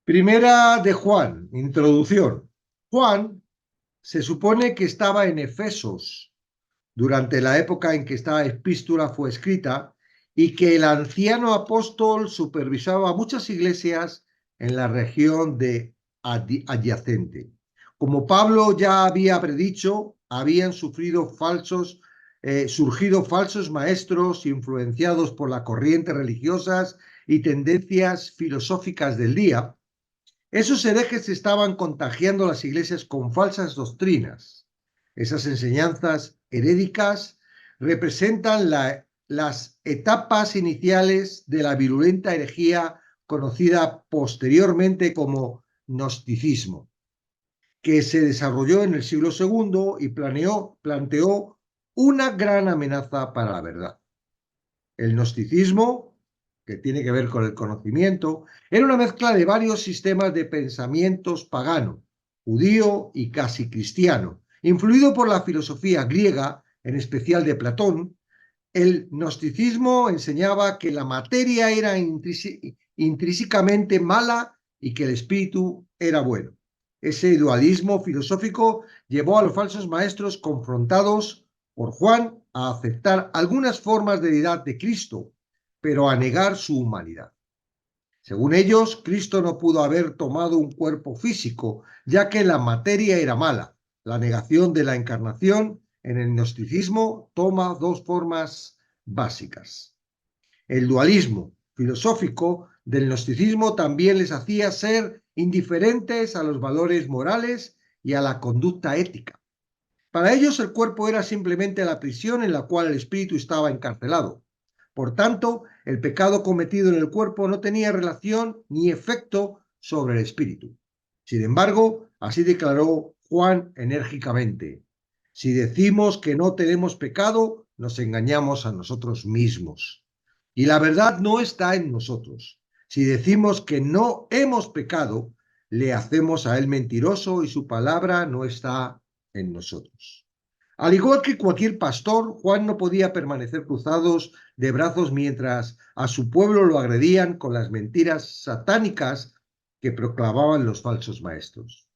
Primera de Juan, introducción. Juan se supone que estaba en Efesos durante la época en que esta epístola fue escrita y que el anciano apóstol supervisaba muchas iglesias en la región de adyacente. Como Pablo ya había predicho, habían surgido falsos maestros influenciados por las corrientes religiosas y tendencias filosóficas del día. Esos herejes estaban contagiando las iglesias con falsas doctrinas. Esas enseñanzas herédicas representan las etapas iniciales de la virulenta herejía conocida posteriormente como gnosticismo, que se desarrolló en el siglo II y planteó una gran amenaza para la verdad. El gnosticismo, que tiene que ver con el conocimiento, era una mezcla de varios sistemas de pensamientos pagano, judío y casi cristiano. Influido por la filosofía griega, en especial de Platón, el gnosticismo enseñaba que la materia era intrínsecamente mala y que el espíritu era bueno. Ese dualismo filosófico llevó a los falsos maestros confrontados por Juan a aceptar algunas formas de deidad de Cristo, pero a negar su humanidad. Según ellos, Cristo no pudo haber tomado un cuerpo físico, ya que la materia era mala. La negación de la encarnación en el gnosticismo toma dos formas básicas. El dualismo filosófico del gnosticismo también les hacía ser indiferentes a los valores morales y a la conducta ética. Para ellos el cuerpo era simplemente la prisión en la cual el espíritu estaba encarcelado. Por tanto, el pecado cometido en el cuerpo no tenía relación ni efecto sobre el espíritu. Sin embargo, así declaró Juan enérgicamente: si decimos que no tenemos pecado, nos engañamos a nosotros mismos. Y la verdad no está en nosotros. Si decimos que no hemos pecado, le hacemos a él mentiroso y su palabra no está en nosotros. Al igual que cualquier pastor, Juan no podía permanecer cruzados de brazos mientras a su pueblo lo agredían con las mentiras satánicas que proclamaban los falsos maestros.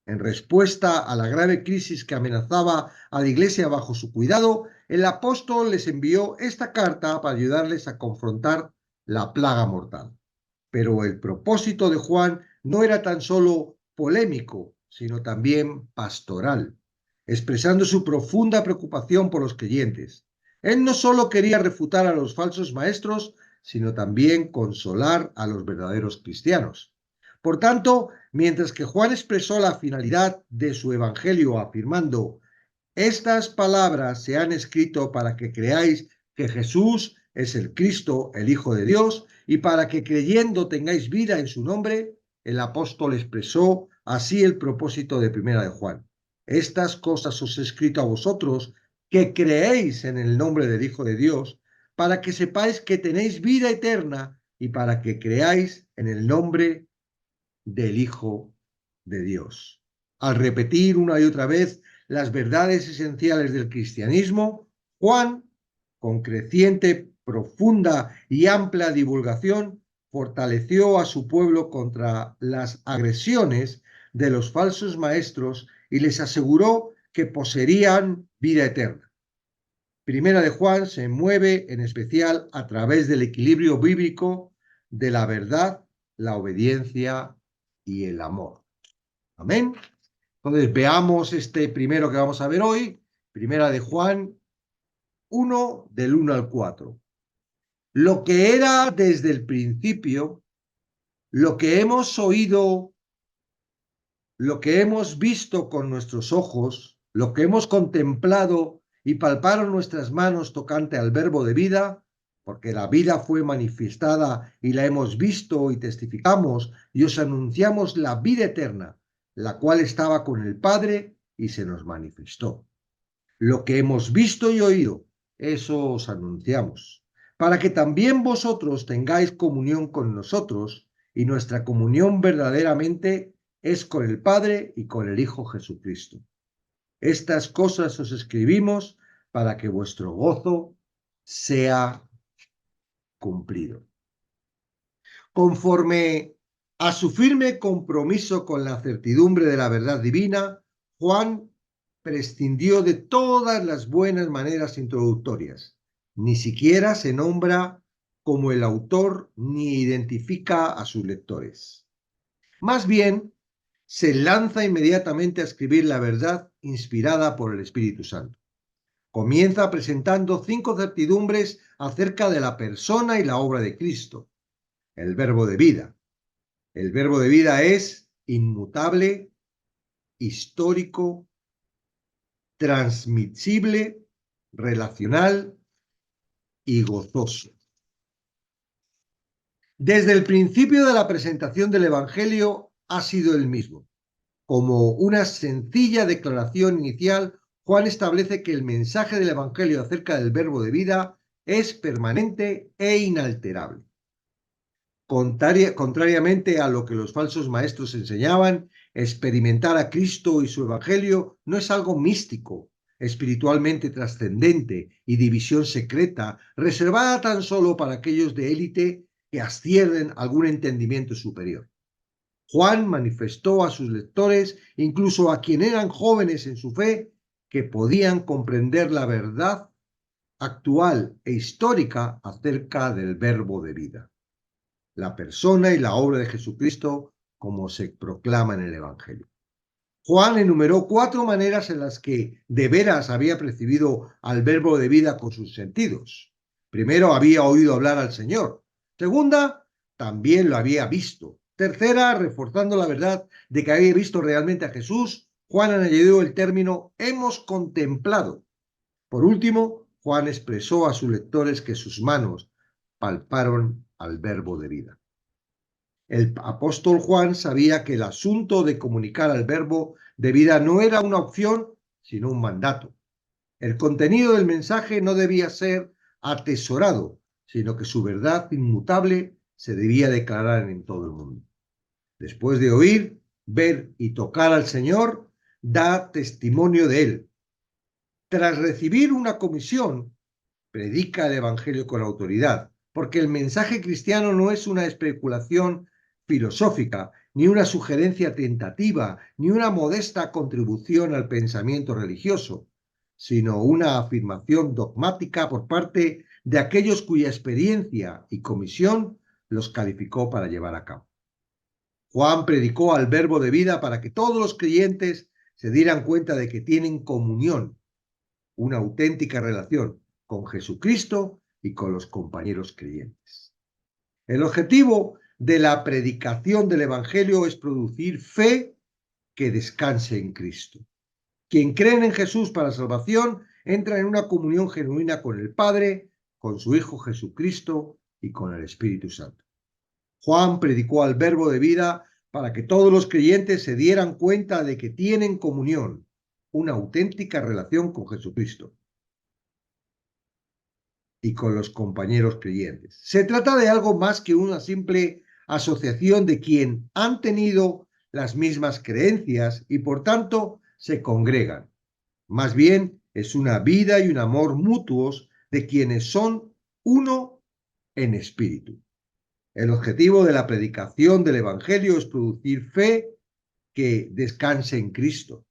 En respuesta a la grave crisis que amenazaba a la iglesia bajo su cuidado, el apóstol les envió esta carta para ayudarles a confrontar la plaga mortal. Pero el propósito de Juan no era tan solo polémico, sino también pastoral, expresando su profunda preocupación por los creyentes. Él no solo quería refutar a los falsos maestros, sino también consolar a los verdaderos cristianos. Por tanto, mientras que Juan expresó la finalidad de su evangelio afirmando: estas palabras se han escrito para que creáis que Jesús es el Cristo, el Hijo de Dios, y para que creyendo tengáis vida en su nombre, el apóstol expresó así el propósito de Primera de Juan. Estas cosas os he escrito a vosotros que creéis en el nombre del Hijo de Dios, para que sepáis que tenéis vida eterna y para que creáis en el nombre del Hijo de Dios. Al repetir una y otra vez las verdades esenciales del cristianismo, Juan, con creciente, profunda y amplia divulgación, fortaleció a su pueblo contra las agresiones de los falsos maestros y les aseguró que poseerían vida eterna. Primera de Juan se mueve en especial a través del equilibrio bíblico de la verdad, la obediencia y el amor. Amén. Entonces veamos este primero que vamos a ver hoy, Primera de Juan 1, del 1 al 4. Lo que era desde el principio, lo que hemos oído, lo que hemos visto con nuestros ojos, lo que hemos contemplado y palparon nuestras manos tocante al verbo de vida, porque la vida fue manifestada y la hemos visto y testificamos y os anunciamos la vida eterna, la cual estaba con el Padre y se nos manifestó. Lo que hemos visto y oído, eso os anunciamos, para que también vosotros tengáis comunión con nosotros, y nuestra comunión verdaderamente es con el Padre y con el Hijo Jesucristo. Estas cosas os escribimos para que vuestro gozo sea cumplido. Conforme A su firme compromiso con la certidumbre de la verdad divina, Juan prescindió de todas las buenas maneras introductorias. Ni siquiera se nombra como el autor ni identifica a sus lectores. Más bien, se lanza inmediatamente a escribir la verdad inspirada por el Espíritu Santo. Comienza presentando 5 certidumbres acerca de la persona y la obra de Cristo, el verbo de vida. El verbo de vida es inmutable, histórico, transmisible, relacional y gozoso. Desde el principio de la presentación del Evangelio ha sido el mismo. Como una sencilla declaración inicial, Juan establece que el mensaje del Evangelio acerca del verbo de vida es permanente e inalterable. Contrariamente a lo que los falsos maestros enseñaban, experimentar a Cristo y su Evangelio no es algo místico, espiritualmente trascendente y división secreta, reservada tan solo para aquellos de élite que asciernen algún entendimiento superior. Juan manifestó a sus lectores, incluso a quienes eran jóvenes en su fe, que podían comprender la verdad actual e histórica acerca del verbo de vida, la persona y la obra de Jesucristo como se proclama en el Evangelio. Juan enumeró 4 maneras en las que de veras había percibido al verbo de vida con sus sentidos. Primero, había oído hablar al Señor. Segunda, también lo había visto. Tercera, reforzando la verdad de que había visto realmente a Jesús, Juan añadió el término hemos contemplado. Por último, Juan expresó a sus lectores que sus manos palparon al verbo de vida. El apóstol Juan sabía que el asunto de comunicar al verbo de vida no era una opción, sino un mandato. El contenido del mensaje no debía ser atesorado, sino que su verdad inmutable se debía declarar en todo el mundo. Después de oír, ver y tocar al Señor, da testimonio de Él. Tras recibir una comisión, predica el Evangelio con autoridad, porque el mensaje cristiano no es una especulación filosófica, ni una sugerencia tentativa, ni una modesta contribución al pensamiento religioso, sino una afirmación dogmática por parte de aquellos cuya experiencia y comisión los calificó para llevar a cabo. Juan predicó al verbo de vida para que todos los creyentes se dieran cuenta de que tienen comunión, una auténtica relación con Jesucristo y con los compañeros creyentes. El objetivo de la predicación del Evangelio es producir fe que descanse en Cristo. Quien cree en Jesús para salvación entra en una comunión genuina con el Padre, con su Hijo Jesucristo y con el Espíritu Santo. Juan predicó al verbo de vida para que todos los creyentes se dieran cuenta de que tienen comunión, una auténtica relación con Jesucristo y con los compañeros creyentes. Se trata de algo más que una simple asociación de quien han tenido las mismas creencias y por tanto se congregan. Más bien es una vida y un amor mutuos de quienes son uno en espíritu. El objetivo de la predicación del Evangelio es producir fe que descanse en Cristo.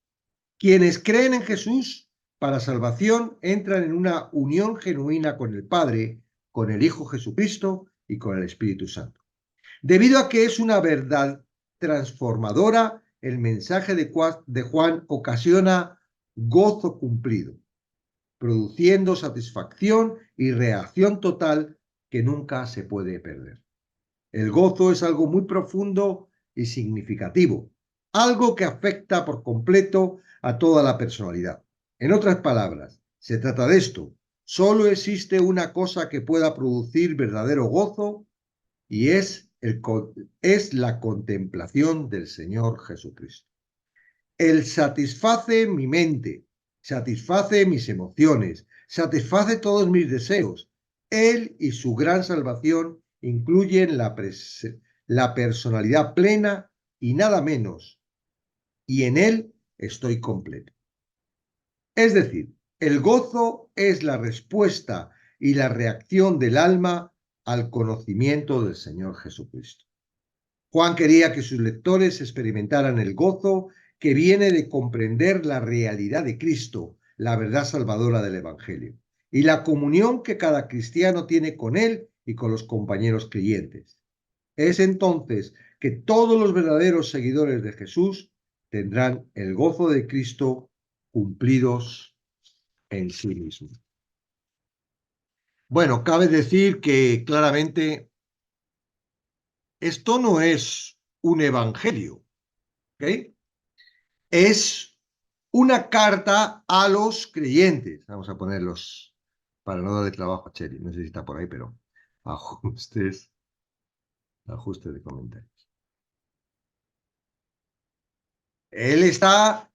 Quienes creen en Jesús para salvación entran en una unión genuina con el Padre, con el Hijo Jesucristo y con el Espíritu Santo. Debido a que es una verdad transformadora, el mensaje de Juan ocasiona gozo cumplido, produciendo satisfacción y reacción total que nunca se puede perder. El gozo es algo muy profundo y significativo, algo que afecta por completo a toda la personalidad. En otras palabras, se trata de esto. Solo existe una cosa que pueda producir verdadero gozo y es la contemplación del Señor Jesucristo. Él satisface mi mente, satisface mis emociones, satisface todos mis deseos. Él y su gran salvación incluyen la personalidad plena y nada menos, y en Él estoy completo. Es decir, el gozo es la respuesta y la reacción del alma al conocimiento del Señor Jesucristo. Juan quería que sus lectores experimentaran el gozo que viene de comprender la realidad de Cristo, la verdad salvadora del Evangelio, y la comunión que cada cristiano tiene con él y con los compañeros creyentes. Es entonces que todos los verdaderos seguidores de Jesús tendrán el gozo de Cristo cumplidos en sí mismos. Bueno, cabe decir que claramente esto no es un evangelio, ¿ok? Es una carta a los creyentes. Vamos a ponerlos para no darle trabajo a Cheri. No sé si está por ahí, pero ajustes, ajustes de comentarios. Él está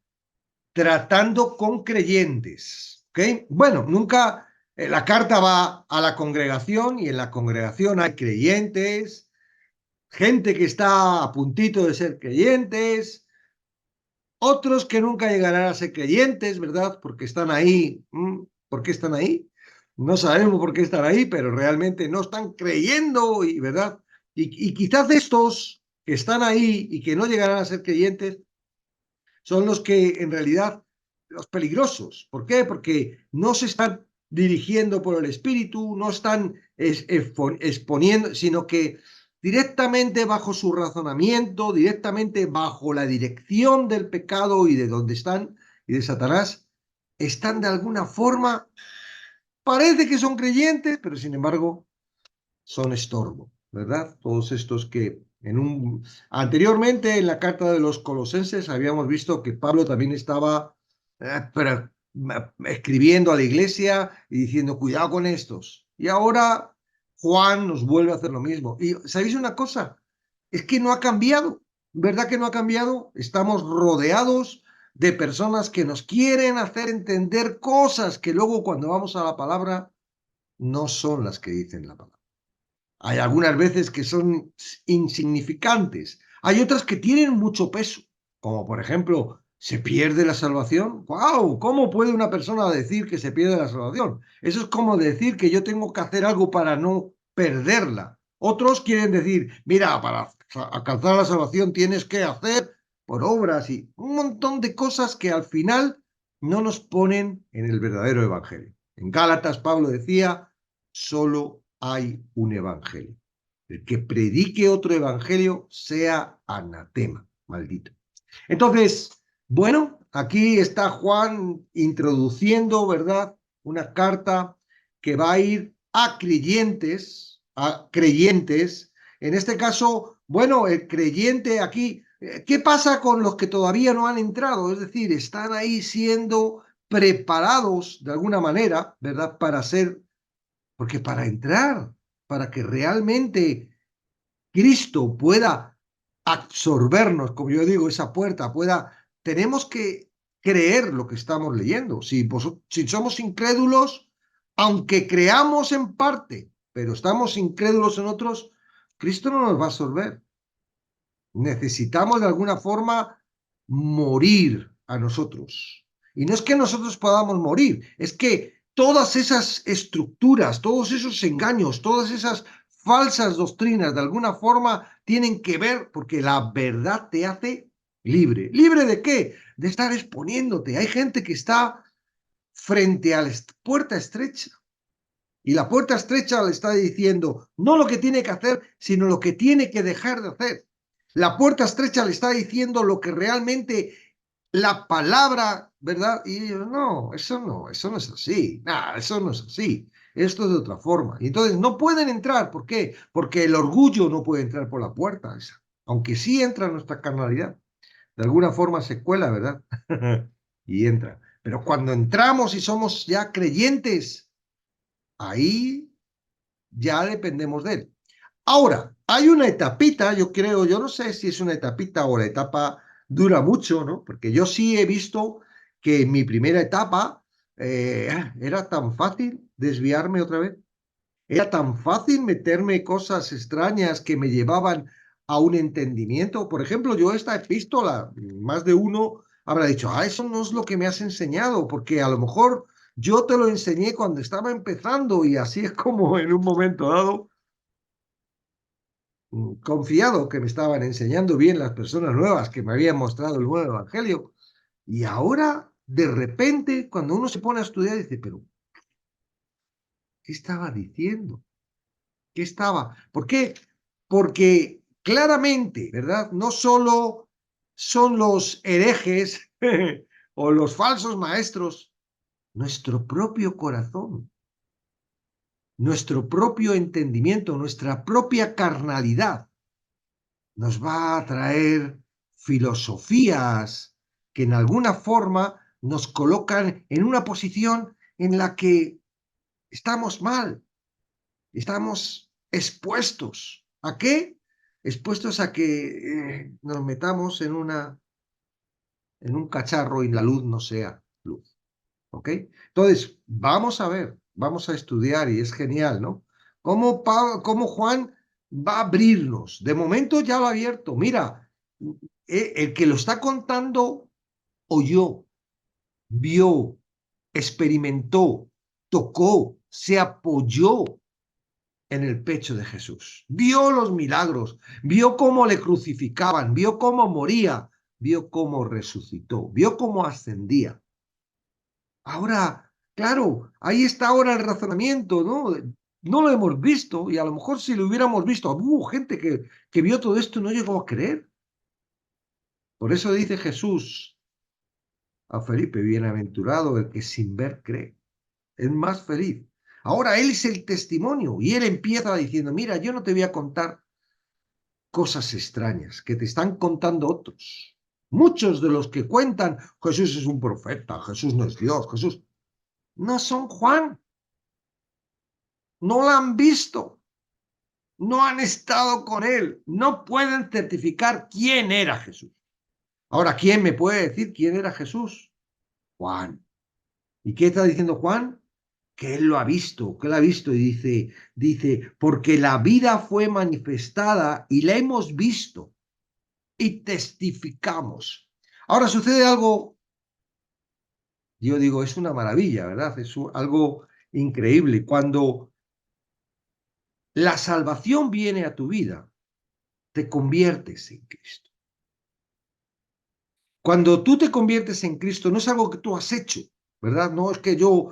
tratando con creyentes, ¿ok? Bueno, nunca la carta va a la congregación y en la congregación hay creyentes, gente que está a puntito de ser creyentes, otros que nunca llegarán a ser creyentes, ¿verdad? Porque están ahí. ¿Por qué están ahí? No sabemos por qué están ahí, pero realmente no están creyendo, y ¿verdad? Y quizás estos que están ahí y que no llegarán a ser creyentes son los que en realidad, los peligrosos. ¿Por qué? Porque no se están dirigiendo por el Espíritu, no están exponiendo, sino que directamente bajo su razonamiento, directamente bajo la dirección del pecado y de donde están, y de Satanás, están de alguna forma, parece que son creyentes, pero sin embargo son estorbo, ¿verdad? Todos estos que anteriormente en la carta de los Colosenses habíamos visto que Pablo también estaba escribiendo a la iglesia y diciendo, cuidado con estos. Y ahora Juan nos vuelve a hacer lo mismo. Y ¿sabéis una cosa? Es que no ha cambiado, ¿verdad que no ha cambiado? Estamos rodeados de personas que nos quieren hacer entender cosas que luego cuando vamos a la palabra no son las que dicen la palabra. Hay algunas veces que son insignificantes. Hay otras que tienen mucho peso, como por ejemplo, ¿se pierde la salvación? ¡Wow! ¿Cómo puede una persona decir que se pierde la salvación? Eso es como decir que yo tengo que hacer algo para no perderla. Otros quieren decir, mira, para alcanzar la salvación tienes que hacer por obras y un montón de cosas que al final no nos ponen en el verdadero evangelio. En Gálatas, Pablo decía, solo hay un evangelio. El que predique otro evangelio sea anatema, maldito. Entonces, bueno, aquí está Juan introduciendo, ¿verdad? Una carta que va a ir a creyentes, a creyentes. En este caso, bueno, el creyente aquí, ¿qué pasa con los que todavía no han entrado? Es decir, están ahí siendo preparados de alguna manera, ¿verdad? Para ser, porque para entrar, para que realmente Cristo pueda absorbernos, como yo digo, esa puerta, tenemos que creer lo que estamos leyendo. Si somos incrédulos, aunque creamos en parte, pero estamos incrédulos en otros, Cristo no nos va a absorber. Necesitamos de alguna forma morir a nosotros. Y no es que nosotros podamos morir, es que todas esas estructuras, todos esos engaños, todas esas falsas doctrinas de alguna forma tienen que ver porque la verdad te hace libre. ¿Libre de qué? De estar exponiéndote. Hay gente que está frente a la puerta estrecha y la puerta estrecha le está diciendo no lo que tiene que hacer, sino lo que tiene que dejar de hacer. La puerta estrecha le está diciendo lo que realmente la palabra, ¿verdad? Y ellos, no, eso no es así. Nada, eso no es así. Esto es de otra forma. Y entonces no pueden entrar. ¿Por qué? Porque el orgullo no puede entrar por la puerta esa. Aunque sí entra nuestra carnalidad. De alguna forma se cuela, ¿verdad? Y entra. Pero cuando entramos y somos ya creyentes, ahí ya dependemos de él. Ahora, hay una etapita, yo creo, yo no sé si es una etapita o la etapa dura mucho, ¿no? Porque yo sí he visto que en mi primera etapa era tan fácil desviarme otra vez, era tan fácil meterme cosas extrañas que me llevaban a un entendimiento. Por ejemplo, yo esta epístola, más de uno habrá dicho, eso no es lo que me has enseñado, porque a lo mejor yo te lo enseñé cuando estaba empezando y así es como en un momento dado confiado que me estaban enseñando bien las personas nuevas que me habían mostrado el nuevo evangelio. Y ahora, de repente, cuando uno se pone a estudiar, dice, pero, ¿qué estaba diciendo? ¿Qué estaba? ¿Por qué? Porque claramente, ¿verdad? No solo son los herejes o los falsos maestros, nuestro propio corazón, nuestro propio entendimiento, nuestra propia carnalidad nos va a traer filosofías que en alguna forma nos colocan en una posición en la que estamos mal, estamos expuestos. ¿A qué? Expuestos a que nos metamos en un cacharro y la luz no sea luz. ¿Ok? Entonces, vamos a ver, vamos a estudiar y es genial, ¿no? Cómo Juan va a abrirnos. De momento ya lo ha abierto. Mira, el que lo está contando oyó, vio, experimentó, tocó, se apoyó en el pecho de Jesús. Vio los milagros, vio cómo le crucificaban, vio cómo moría, vio cómo resucitó, vio cómo ascendía. Ahora, claro, ahí está ahora el razonamiento, ¿no? No lo hemos visto y a lo mejor si lo hubiéramos visto, hubo gente que vio todo esto y no llegó a creer. Por eso dice Jesús a Felipe, bienaventurado el que sin ver cree, es más feliz. Ahora él es el testimonio y él empieza diciendo, mira, yo no te voy a contar cosas extrañas que te están contando otros. Muchos de los que cuentan, Jesús es un profeta, Jesús no es Dios, Jesús, no son Juan. No la han visto, no han estado con él, no pueden certificar quién era Jesús. Ahora, ¿quién me puede decir quién era Jesús? Juan. ¿Y qué está diciendo Juan? Que él lo ha visto, que él ha visto y dice, porque la vida fue manifestada y la hemos visto y testificamos. Ahora sucede algo, yo digo, es una maravilla, ¿verdad? Es algo increíble. Cuando la salvación viene a tu vida, te conviertes en Cristo. Cuando tú te conviertes en Cristo, no es algo que tú has hecho, ¿verdad? No es que yo,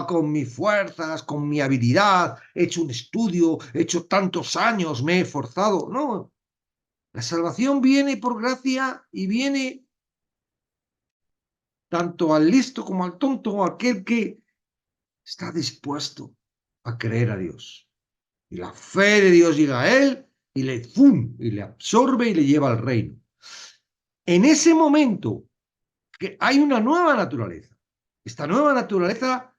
con mis fuerzas, con mi habilidad, he hecho un estudio, he hecho tantos años, me he esforzado. No, la salvación viene por gracia y viene tanto al listo como al tonto, aquel que está dispuesto a creer a Dios. Y la fe de Dios llega a él y le, ¡fum!, y le absorbe y le lleva al reino. En ese momento que hay una nueva naturaleza. Esta nueva naturaleza,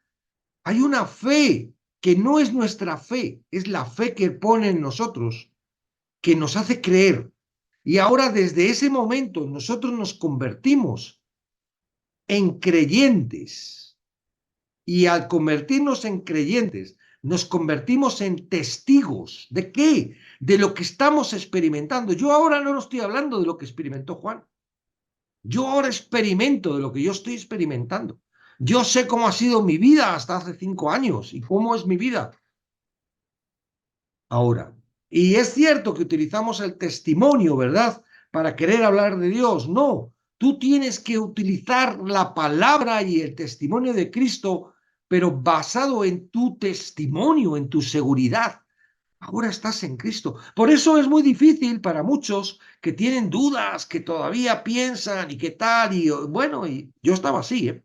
hay una fe que no es nuestra fe, es la fe que pone en nosotros, que nos hace creer. Y ahora desde ese momento nosotros nos convertimos en creyentes. Y al convertirnos en creyentes, nos convertimos en testigos. ¿De qué? De lo que estamos experimentando. Yo ahora no estoy hablando de lo que experimentó Juan. Yo ahora experimento de lo que yo estoy experimentando. Yo sé cómo ha sido mi vida hasta hace 5 años y cómo es mi vida ahora. Y es cierto que utilizamos el testimonio, ¿verdad?, para querer hablar de Dios. No, tú tienes que utilizar la palabra y el testimonio de Cristo, pero basado en tu testimonio, en tu seguridad. Ahora estás en Cristo. Por eso es muy difícil para muchos que tienen dudas, que todavía piensan y qué tal. Y bueno, y yo estaba así, ¿eh?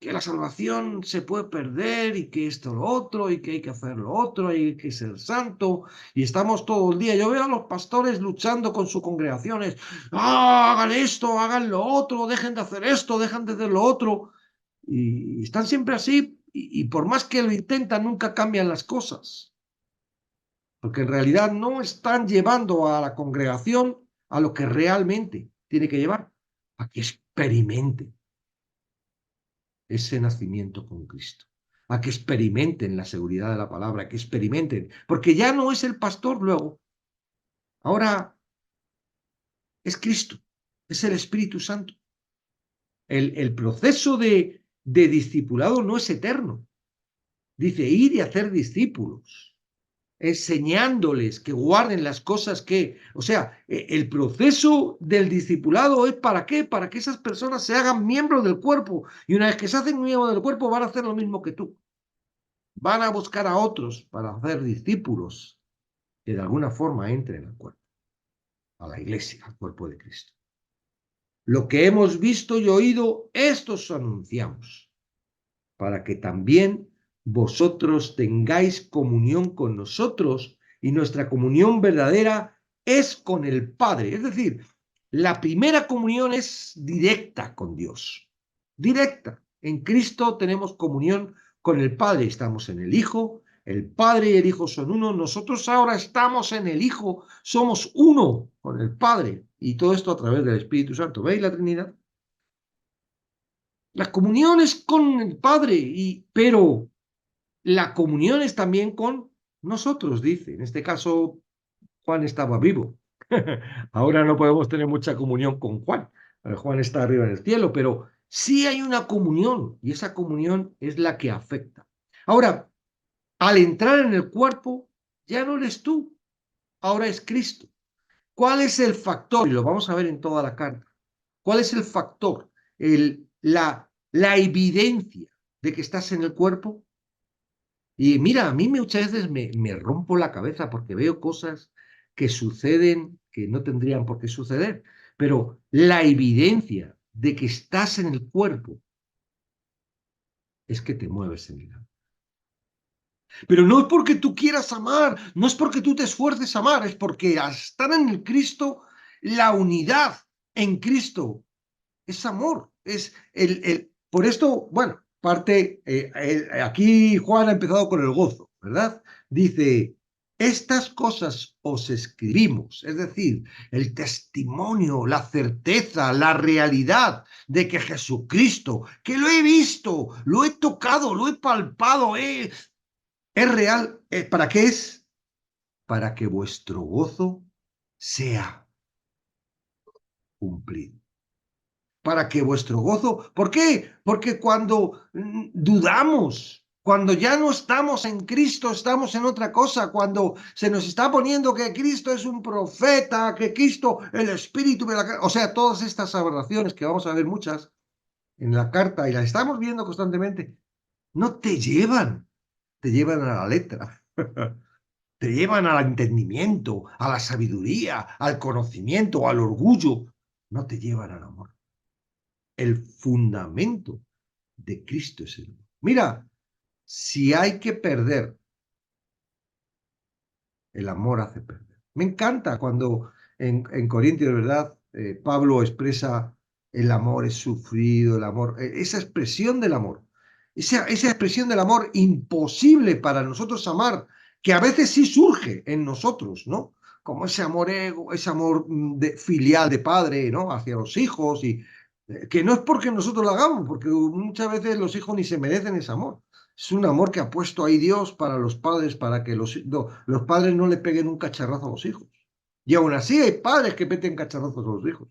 Que la salvación se puede perder y que esto lo otro y que hay que hacer lo otro y que es el santo y estamos todo el día. Yo veo a los pastores luchando con sus congregaciones. Hagan esto, hagan lo otro, dejen de hacer esto, dejen de hacer lo otro. Y están siempre así y por más que lo intentan, nunca cambian las cosas. Porque en realidad no están llevando a la congregación a lo que realmente tiene que llevar, a que experimente ese nacimiento con Cristo, a que experimenten la seguridad de la palabra, que experimenten, porque ya no es el pastor luego, ahora es Cristo, es el Espíritu Santo. El proceso de discipulado no es eterno, dice ir y hacer discípulos. enseñándoles que guarden las cosas que, o sea, el proceso del discipulado es ¿para qué? Para que esas personas se hagan miembros del cuerpo, y una vez que se hacen miembros del cuerpo van a hacer lo mismo que tú, van a buscar a otros para hacer discípulos que de alguna forma entren al cuerpo, a la iglesia, al cuerpo de Cristo. Lo que hemos visto y oído, esto os anunciamos, para que también vosotros tengáis comunión con nosotros, y nuestra comunión verdadera es con el Padre. Es decir, la primera comunión es directa con Dios, directa. En Cristo tenemos comunión con el Padre, estamos en el Hijo, el Padre y el Hijo son uno, nosotros ahora estamos en el Hijo, somos uno con el Padre, y todo esto a través del Espíritu Santo. ¿Veis la Trinidad? La comunión es con el Padre, pero la comunión es también con nosotros, dice. En este caso, Juan estaba vivo. Ahora no podemos tener mucha comunión con Juan. Juan está arriba en el cielo, pero sí hay una comunión, y esa comunión es la que afecta. Ahora, al entrar en el cuerpo, ya no eres tú, ahora es Cristo. ¿Cuál es el factor? Y lo vamos a ver en toda la carta. ¿Cuál es el factor? La evidencia de que estás en el cuerpo. Y mira, a mí muchas veces me rompo la cabeza porque veo cosas que suceden que no tendrían por qué suceder. Pero la evidencia de que estás en el cuerpo es que te mueves en el amor. Pero no es porque tú quieras amar, no es porque tú te esfuerces a amar, es porque al estar en el Cristo, la unidad en Cristo es amor. Por esto, bueno, aquí Juan ha empezado con el gozo, ¿verdad? Dice, estas cosas os escribimos, es decir, el testimonio, la certeza, la realidad de que Jesucristo, que lo he visto, lo he tocado, lo he palpado, es real. ¿Para qué es? Para que vuestro gozo sea cumplido. Para que vuestro gozo, ¿por qué? Porque cuando dudamos, cuando ya no estamos en Cristo, estamos en otra cosa, cuando se nos está poniendo que Cristo es un profeta, que Cristo, el Espíritu, o sea, todas estas aberraciones que vamos a ver muchas en la carta y las estamos viendo constantemente, no te llevan a la letra. Te llevan al entendimiento, a la sabiduría, al conocimiento, al orgullo, no te llevan al amor. El fundamento de Cristo es el amor. Mira, si hay que perder, el amor hace perder. Me encanta cuando en Corintios, ¿verdad? Pablo expresa el amor es sufrido, el amor, esa expresión del amor, esa expresión del amor imposible para nosotros amar, que a veces sí surge en nosotros, ¿no? Como ese amor ese amor filial de padre, ¿no? Hacia los hijos, y que no es porque nosotros lo hagamos, porque muchas veces los hijos ni se merecen ese amor. Es un amor que ha puesto ahí Dios para los padres, para que los padres no le peguen un cacharrazo a los hijos. Y aún así hay padres que meten cacharrazos a los hijos.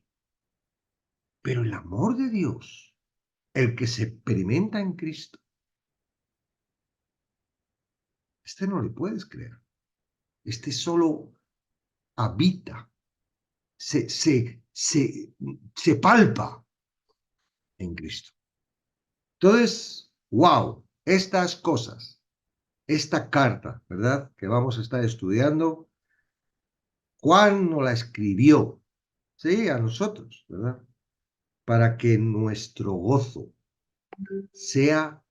Pero el amor de Dios, el que se experimenta en Cristo, este no le puedes creer. Este solo habita, se, se, se, se palpa en Cristo. Entonces, wow, estas cosas, esta carta, ¿verdad? Que vamos a estar estudiando, Juan nos la escribió, sí, a nosotros, ¿verdad? Para que nuestro gozo sea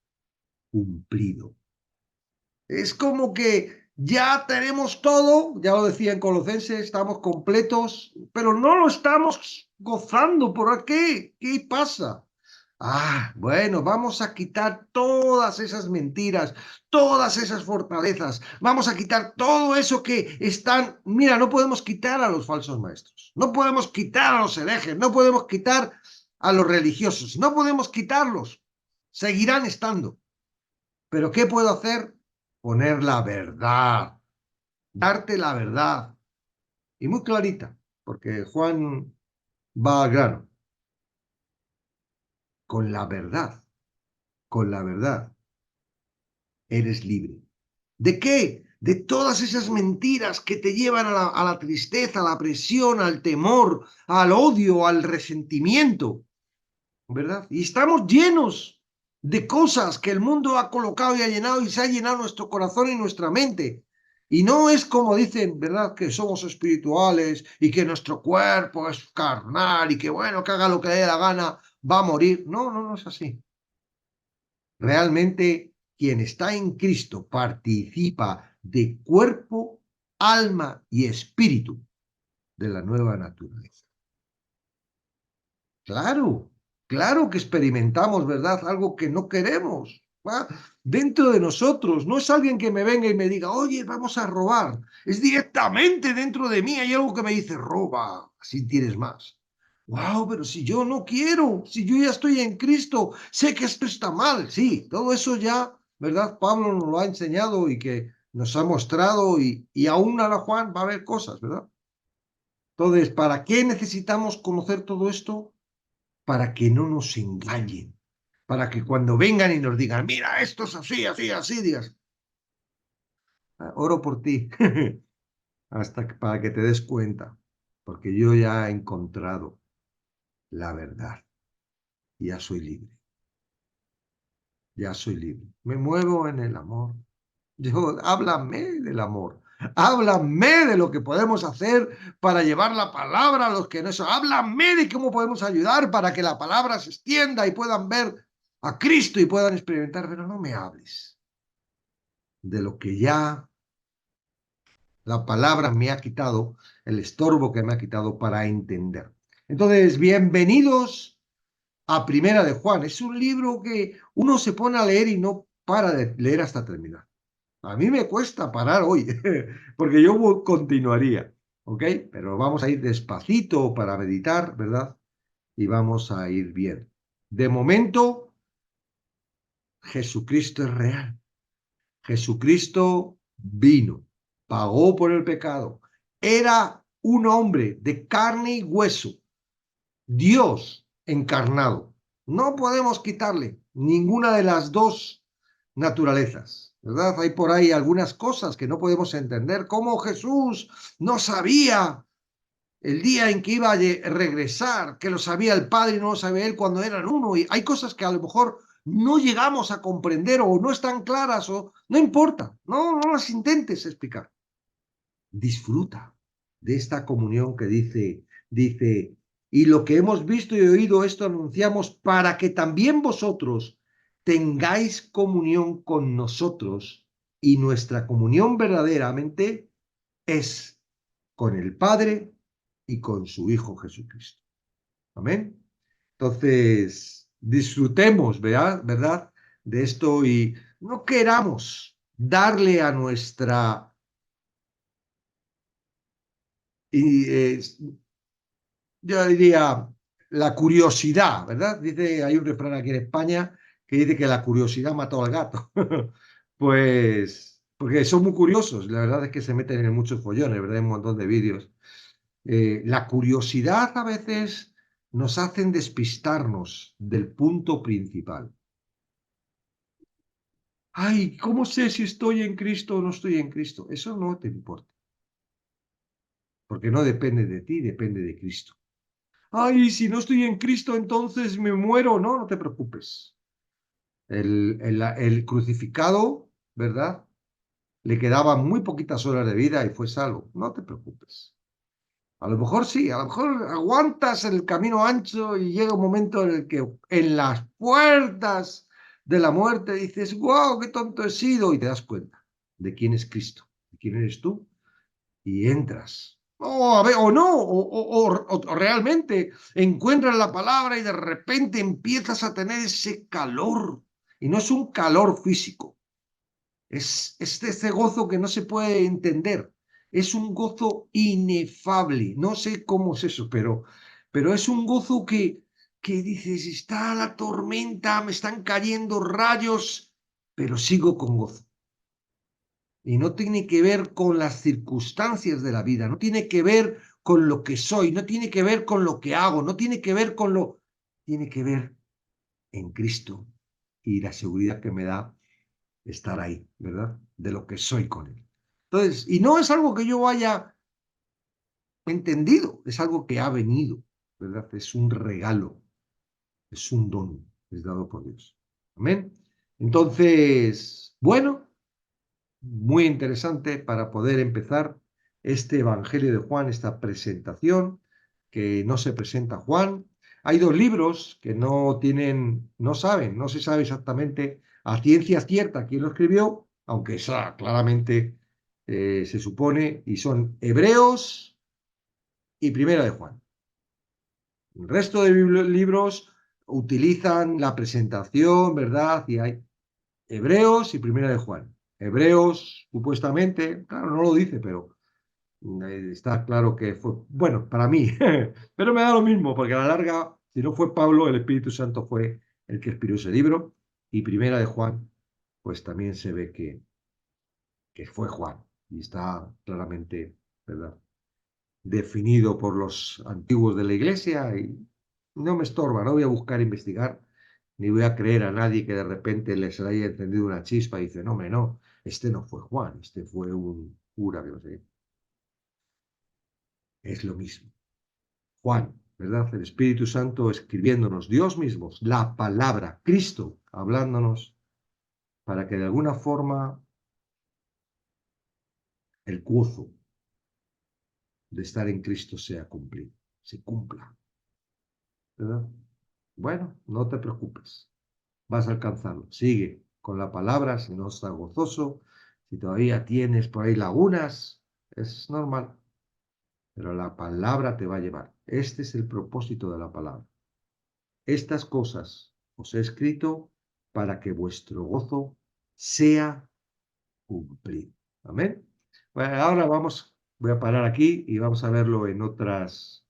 cumplido. Es como que ya tenemos todo, ya lo decía en Colosenses, estamos completos, pero no lo estamos gozando. ¿Por qué? ¿Qué pasa? Bueno, vamos a quitar todas esas mentiras, todas esas fortalezas, vamos a quitar todo eso que están. Mira, no podemos quitar a los falsos maestros, no podemos quitar a los herejes, no podemos quitar a los religiosos, no podemos quitarlos, seguirán estando. Pero ¿qué puedo hacer? Poner la verdad, darte la verdad, y muy clarita, porque Juan va al grano, con la verdad, con la verdad. Eres libre. ¿De qué? de todas esas mentiras que te llevan a la tristeza, a la presión, al temor, al odio, al resentimiento, ¿verdad? Y estamos llenos de cosas que el mundo ha colocado y ha llenado y se ha llenado nuestro corazón y nuestra mente. Y no es como dicen, ¿verdad? Que somos espirituales y que nuestro cuerpo es carnal y que bueno, que haga lo que le dé la gana, va a morir. No, no, no es así. Realmente quien está en Cristo participa de cuerpo, alma y espíritu de la nueva naturaleza. Claro, claro que experimentamos, ¿verdad? Algo que no queremos, ¿va? Dentro de nosotros. No es alguien que me venga y me diga, oye, vamos a robar. Es directamente dentro de mí. Hay algo que me dice, roba, así tienes más. Wow, pero si yo no quiero, si yo ya estoy en Cristo, sé que esto está mal. Sí, todo eso ya, ¿verdad? Pablo nos lo ha enseñado y que nos ha mostrado y aún ahora Juan va a haber cosas, ¿verdad? Entonces, ¿para qué necesitamos conocer todo esto? Para que no nos engañen, para que cuando vengan y nos digan, mira, esto es así, así, así, digas, oro por ti, hasta que, para que te des cuenta, porque yo ya he encontrado la verdad, ya soy libre, ya soy libre, me muevo en el amor. Yo, háblame del amor, háblame de lo que podemos hacer para llevar la palabra a los que no son, háblame de cómo podemos ayudar para que la palabra se extienda y puedan ver a Cristo y puedan experimentar, pero no me hables de lo que ya la palabra me ha quitado, el estorbo que me ha quitado para entender. Entonces, bienvenidos a Primera de Juan. Es un libro que uno se pone a leer y no para de leer hasta terminar. A mí me cuesta parar hoy, porque yo continuaría, ¿ok? Pero vamos a ir despacito para meditar, ¿verdad? Y vamos a ir bien. De momento, Jesucristo es real. Jesucristo vino, pagó por el pecado. Era un hombre de carne y hueso, Dios encarnado. No podemos quitarle ninguna de las dos naturalezas, ¿verdad? Hay por ahí algunas cosas que no podemos entender, como Jesús no sabía el día en que iba a regresar, que lo sabía el Padre y no lo sabía él cuando eran uno. Y hay cosas que a lo mejor no llegamos a comprender o no están claras o no importa, no las intentes explicar. Disfruta de esta comunión que dice, y lo que hemos visto y oído esto anunciamos para que también vosotros tengáis comunión con nosotros y nuestra comunión verdaderamente es con el Padre y con su Hijo Jesucristo. Amén. Entonces, disfrutemos, ¿verdad? De esto y no queramos darle a nuestra y, yo diría la curiosidad, ¿verdad? Dice, hay un refrán aquí en España que dice que la curiosidad mató al gato. Pues, porque son muy curiosos, la verdad es que se meten en muchos follones, ¿verdad? En un montón de vídeos. La curiosidad a veces nos hacen despistarnos del punto principal. Ay, ¿cómo sé si estoy en Cristo o no estoy en Cristo? Eso no te importa, porque no depende de ti, depende de Cristo. Ay, si no estoy en Cristo, entonces me muero. No, no te preocupes. El crucificado, ¿verdad? Le quedaban muy poquitas horas de vida y fue salvo. No te preocupes. A lo mejor sí, a lo mejor aguantas el camino ancho y llega un momento en el que en las puertas de la muerte dices, wow, qué tonto he sido, y te das cuenta de quién es Cristo, de quién eres tú, y entras. O, a ver, o no, o realmente encuentras la palabra y de repente empiezas a tener ese calor. Y no es un calor físico, es ese gozo que no se puede entender. Es un gozo inefable. No sé cómo es eso, pero es un gozo que dices, está la tormenta, me están cayendo rayos, pero sigo con gozo. Y no tiene que ver con las circunstancias de la vida, no tiene que ver con lo que soy, no tiene que ver con lo que hago, no tiene que ver con lo... Tiene que ver en Cristo y la seguridad que me da estar ahí, ¿verdad? De lo que soy con Él. Entonces, y no es algo que yo haya entendido, es algo que ha venido, ¿verdad? Es un regalo, es un don, es dado por Dios. Amén. Entonces, bueno, muy interesante para poder empezar este Evangelio de Juan, esta presentación, que no se presenta Juan. Hay dos libros que no tienen, no saben, no se sabe exactamente a ciencia cierta quién lo escribió, aunque esa claramente se supone, y son Hebreos y Primera de Juan. El resto de libros utilizan la presentación, ¿verdad? Y hay Hebreos y Primera de Juan. Hebreos, supuestamente, claro, no lo dice, pero está claro que fue, bueno, para mí, pero me da lo mismo, porque a la larga, si no fue Pablo, el Espíritu Santo fue el que inspiró ese libro, y Primera de Juan, pues también se ve que fue Juan, y está claramente, ¿verdad?, definido por los antiguos de la iglesia, y no me estorba, no voy a buscar investigar, ni voy a creer a nadie que de repente les haya encendido una chispa y dice, no, hombre, no, este no fue Juan, este fue un cura que no sé qué. Es lo mismo. Juan, ¿verdad? El Espíritu Santo escribiéndonos, Dios mismo, la palabra, Cristo, hablándonos para que de alguna forma el gozo de estar en Cristo sea cumplido, se cumpla, ¿verdad? Bueno, no te preocupes, vas a alcanzarlo. Sigue con la palabra, si no estás gozoso, si todavía tienes por ahí lagunas, es normal, pero la palabra te va a llevar. Este es el propósito de la palabra. Estas cosas os he escrito para que vuestro gozo sea cumplido. Amén. Bueno, ahora voy a parar aquí y vamos a verlo en otras